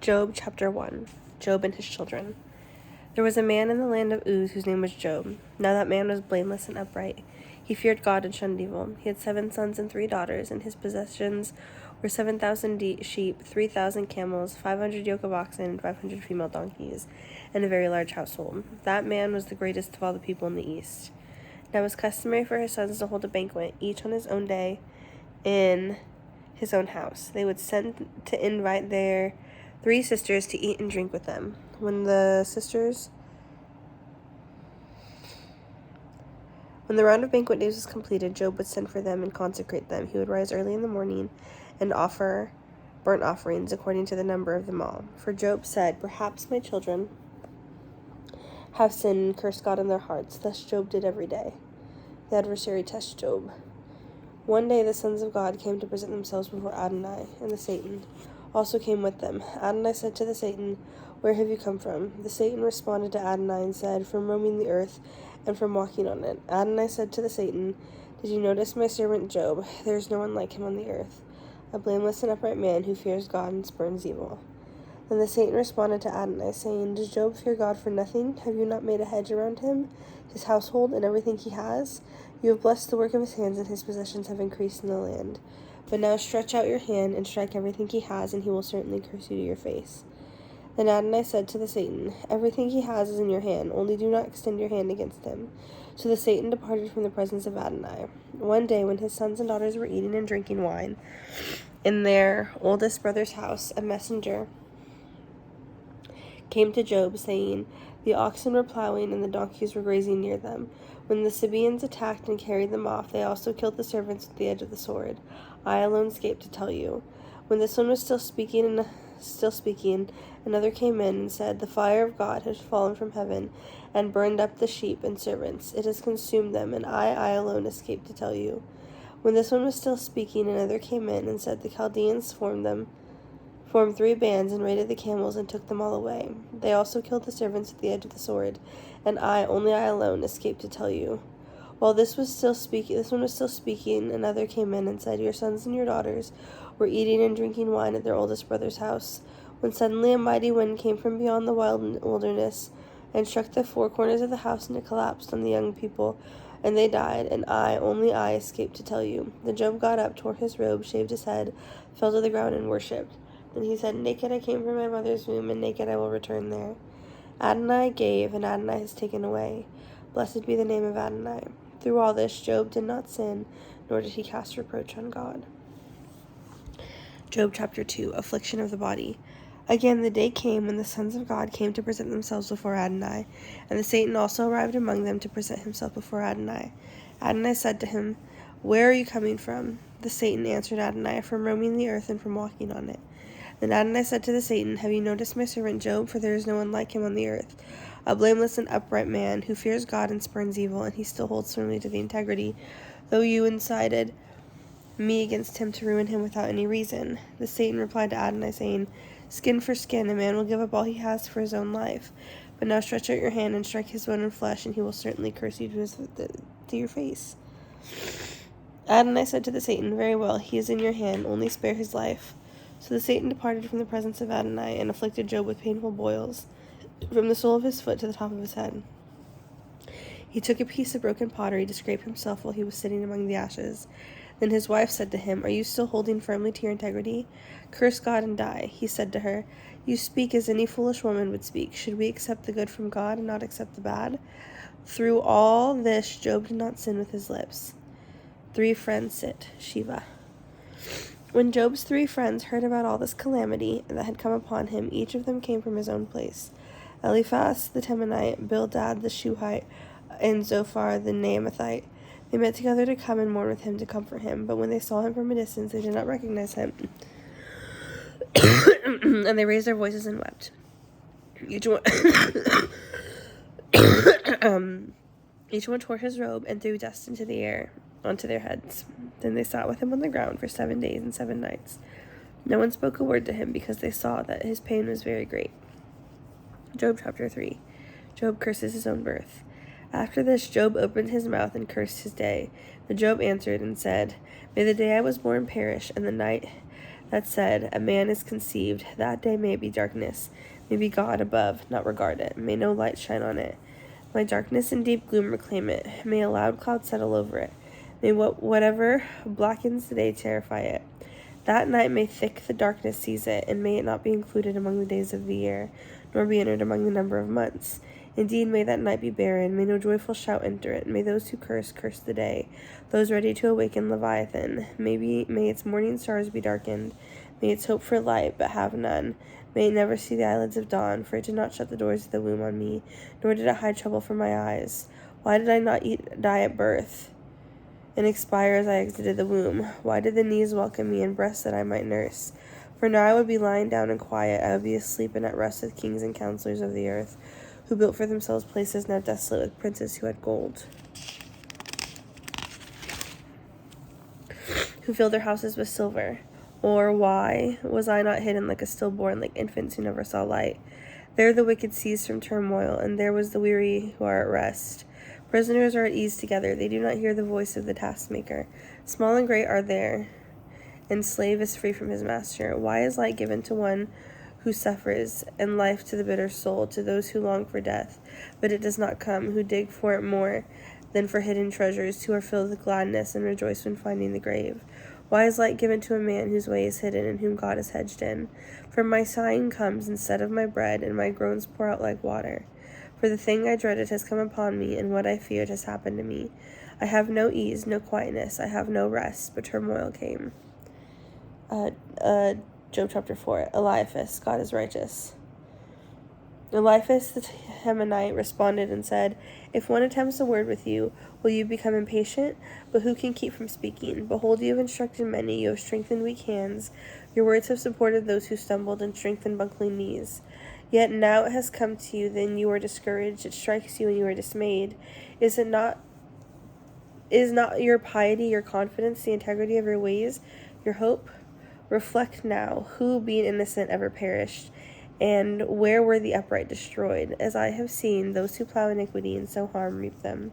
Job chapter 1. Job and his children. There was a man in the land of Uz whose name was Job. Now that man was blameless and upright. He feared God and shunned evil. He had 7 sons and 3 daughters, and his possessions were 7,000 sheep, 3,000 camels, 500 yoke of oxen, and 500 female donkeys, and a very large household. That man was the greatest of all the people in the east. Now it was customary for his sons to hold a banquet, each on his own day, in his own house. They would send to invite their 3 sisters to eat and drink with them. When the round of banquet days was completed, Job would send for them and consecrate them. He would rise early in the morning and offer burnt offerings according to the number of them all. For Job said, "Perhaps my children have sinned and cursed God in their hearts." Thus Job did every day. The adversary tests Job. One day the sons of God came to present themselves before Adonai, and the Satan also came with them. Adonai said to the Satan, "Where have you come from?" The Satan responded to Adonai and said, "From roaming the earth and from walking on it." Adonai said to the Satan, "Did you notice my servant Job? There is no one like him on the earth, a blameless and upright man who fears God and spurns evil." Then the Satan responded to Adonai, saying, "Does Job fear God for nothing? Have you not made a hedge around him, his household, and everything he has? You have blessed the work of his hands, and his possessions have increased in the land. But now stretch out your hand and strike everything he has, and he will certainly curse you to your face." Then Adonai said to the Satan, "Everything he has is in your hand, only do not extend your hand against him." So the Satan departed from the presence of Adonai. One day when his sons and daughters were eating and drinking wine in their oldest brother's house, a messenger came to Job, saying, "The oxen were plowing and the donkeys were grazing near them. When the Sabaeans attacked and carried them off, they also killed the servants with the edge of the sword. I alone escaped to tell you." When this one was still speaking, another came in and said, "The fire of God has fallen from heaven and burned up the sheep and servants. It has consumed them, and I alone escaped to tell you." When this one was still speaking, another came in and said, "The Chaldeans formed 3 bands and raided the camels and took them all away. They also killed the servants with the edge of the sword, and only I alone, escaped to tell you." While this one was still speaking, another came in and said, "Your sons and your daughters were eating and drinking wine at their oldest brother's house, when suddenly a mighty wind came from beyond the wilderness and struck the 4 corners of the house, and it collapsed on the young people, and they died, and only I, escaped to tell you." Then Job got up, tore his robe, shaved his head, fell to the ground, and worshipped. Then he said, "Naked I came from my mother's womb, and naked I will return there. Adonai gave, and Adonai has taken away. Blessed be the name of Adonai." Through all this, Job did not sin, nor did he cast reproach on God. Job chapter 2. Affliction of the body. Again, the day came when the sons of God came to present themselves before Adonai, and the Satan also arrived among them to present himself before Adonai. Adonai said to him, "Where are you coming from?" The Satan answered Adonai, "From roaming the earth and from walking on it." Then Adonai said to the Satan, "Have you noticed my servant Job? For there is no one like him on the earth, a blameless and upright man who fears God and spurns evil, and he still holds firmly to the integrity, though you incited me against him to ruin him without any reason." The Satan replied to Adonai, saying, "Skin for skin, a man will give up all he has for his own life. But now stretch out your hand and strike his bone and flesh, and he will certainly curse you to your face." Adonai said to the Satan, "Very well, he is in your hand, only spare his life." So the Satan departed from the presence of Adonai and afflicted Job with painful boils, from the sole of his foot to the top of his head. He took a piece of broken pottery to scrape himself while he was sitting among the ashes. Then his wife said to him, "Are you still holding firmly to your integrity? Curse God and die." He said to her, "You speak as any foolish woman would speak. Should we accept the good from God and not accept the bad?" Through all this, Job did not sin with his lips. 3 friends sit. Shiva. When Job's 3 friends heard about all this calamity that had come upon him, each of them came from his own place. Eliphaz the Temanite, Bildad the Shuhite, and Zophar the Naamathite. They met together to come and mourn with him to comfort him, but when they saw him from a distance, they did not recognize him, and they raised their voices and wept. Each one tore his robe and threw dust into the air onto their heads. Then they sat with him on the ground for 7 days and 7 nights. No one spoke a word to him, because they saw that his pain was very great. Job chapter 3. Job curses his own birth. After this, Job opened his mouth and cursed his day. But Job answered and said, "May the day I was born perish, and the night that said, a man is conceived. That day may be darkness, may be God above, not regard it, may no light shine on it. May darkness and deep gloom reclaim it, may a loud cloud settle over it, may whatever blackens the day terrify it. That night may thick the darkness seize it, and may it not be included among the days of the year, nor be entered among the number of months. Indeed, may that night be barren, may no joyful shout enter it, may those who curse the day, those ready to awaken Leviathan. May its morning stars be darkened, may its hope for light, but have none. May it never see the eyelids of dawn, for it did not shut the doors of the womb on me, nor did it hide trouble from my eyes. Why did I not die at birth, and expire as I exited the womb? Why did the knees welcome me, and breasts that I might nurse? For now I would be lying down in quiet, I would be asleep and at rest with kings and counselors of the earth, who built for themselves places now desolate with princes who had gold, who filled their houses with silver. Or why was I not hidden like a stillborn, like infants who never saw light? There the wicked ceased from turmoil, and there was the weary who are at rest. Prisoners are at ease together, they do not hear the voice of the taskmaker. Small and great are there, and slave is free from his master. Why is light given to one who suffers, and life to the bitter soul, to those who long for death, but it does not come, who dig for it more than for hidden treasures, who are filled with gladness and rejoice when finding the grave? Why is light given to a man whose way is hidden, and whom God has hedged in? For my sighing comes instead of my bread, and my groans pour out like water. For the thing I dreaded has come upon me, and what I feared has happened to me. I have no ease, no quietness, I have no rest, but turmoil came. Job chapter 4. Eliphaz, God is righteous. Eliphaz the Temanite responded and said, If one attempts a word with you, will you become impatient? But who can keep from speaking? Behold, you have instructed many, you have strengthened weak hands. Your words have supported those who stumbled and strengthened buckling knees. Yet now it has come to you, then you are discouraged. It strikes you and you are dismayed. Is not your piety, your confidence, the integrity of your ways, your hope? Reflect now, who, being innocent, ever perished? And where were the upright destroyed? As I have seen, those who plow iniquity and sow harm reap them.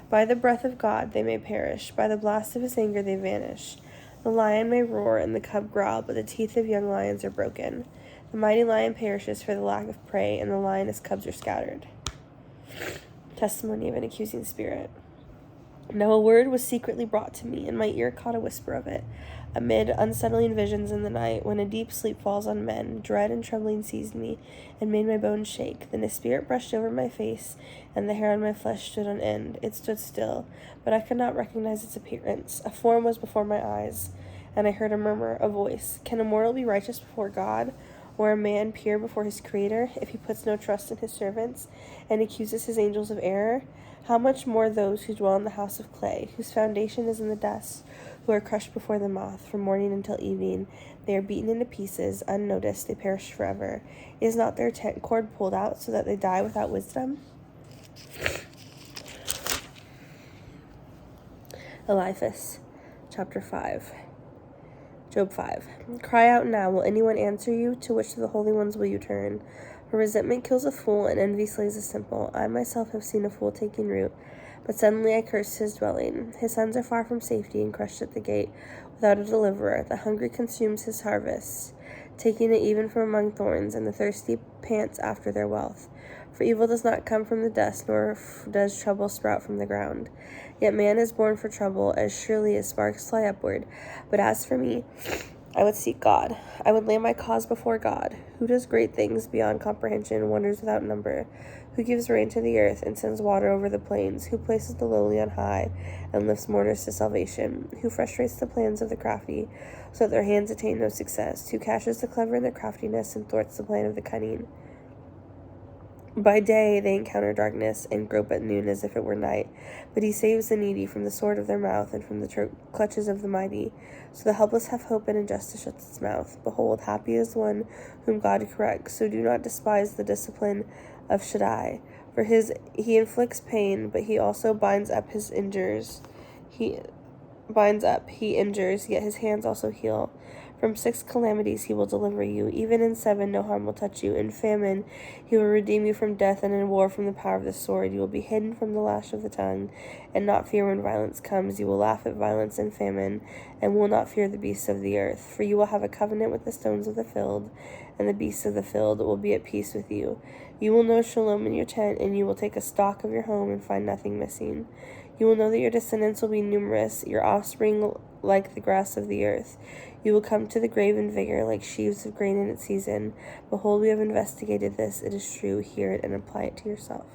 By the breath of God they may perish, by the blast of his anger they vanish. The lion may roar and the cub growl, but the teeth of young lions are broken. The mighty lion perishes for the lack of prey, and the lioness cubs are scattered. Testimony of an accusing spirit. Now a word was secretly brought to me, and my ear caught a whisper of it. Amid unsettling visions in the night, when a deep sleep falls on men, dread and trembling seized me, and made my bones shake. Then a spirit brushed over my face, and the hair on my flesh stood on end. It stood still, but I could not recognize its appearance. A form was before my eyes, and I heard a murmur, a voice. Can a mortal be righteous before God, or a man pure before his Creator, if he puts no trust in his servants, and accuses his angels of error? How much more those who dwell in the house of clay, whose foundation is in the dust, who are crushed before the moth, from morning until evening. They are beaten into pieces, unnoticed, they perish forever. Is not their tent cord pulled out, so that they die without wisdom? Eliphaz, chapter 5. Job 5. Cry out now, will anyone answer you? To which of the holy ones will you turn? For resentment kills a fool, and envy slays the simple. I myself have seen a fool taking root, but suddenly I cursed his dwelling. His sons are far from safety, and crushed at the gate, without a deliverer. The hungry consumes his harvest, taking it even from among thorns, and the thirsty pants after their wealth. For evil does not come from the dust, nor does trouble sprout from the ground. Yet man is born for trouble, as surely as sparks fly upward. But as for me, I would seek God. I would lay my cause before God, who does great things beyond comprehension, wonders without number, who gives rain to the earth and sends water over the plains, who places the lowly on high and lifts mourners to salvation, who frustrates the plans of the crafty so that their hands attain no success, who catches the clever in their craftiness and thwarts the plan of the cunning. By day they encounter darkness and grope at noon as if it were night, but he saves the needy from the sword of their mouth and from the clutches of the mighty. So the helpless have hope, and injustice shuts its mouth. Behold, happy is one whom God corrects, so do not despise the discipline of Shaddai. For he inflicts pain, but he also binds up, he injures, yet his hands also heal. From 6 calamities he will deliver you. Even in 7 no harm will touch you. In famine he will redeem you from death, and in war from the power of the sword. You will be hidden from the lash of the tongue, and not fear when violence comes. You will laugh at violence and famine, and will not fear the beasts of the earth. For you will have a covenant with the stones of the field, and the beasts of the field will be at peace with you. You will know shalom in your tent, and you will take a stock of your home and find nothing missing. You will know that your descendants will be numerous, your offspring like the grass of the earth. You will come to the grave in vigor, like sheaves of grain in its season. Behold, we have investigated this. It is true. Hear it and apply it to yourself.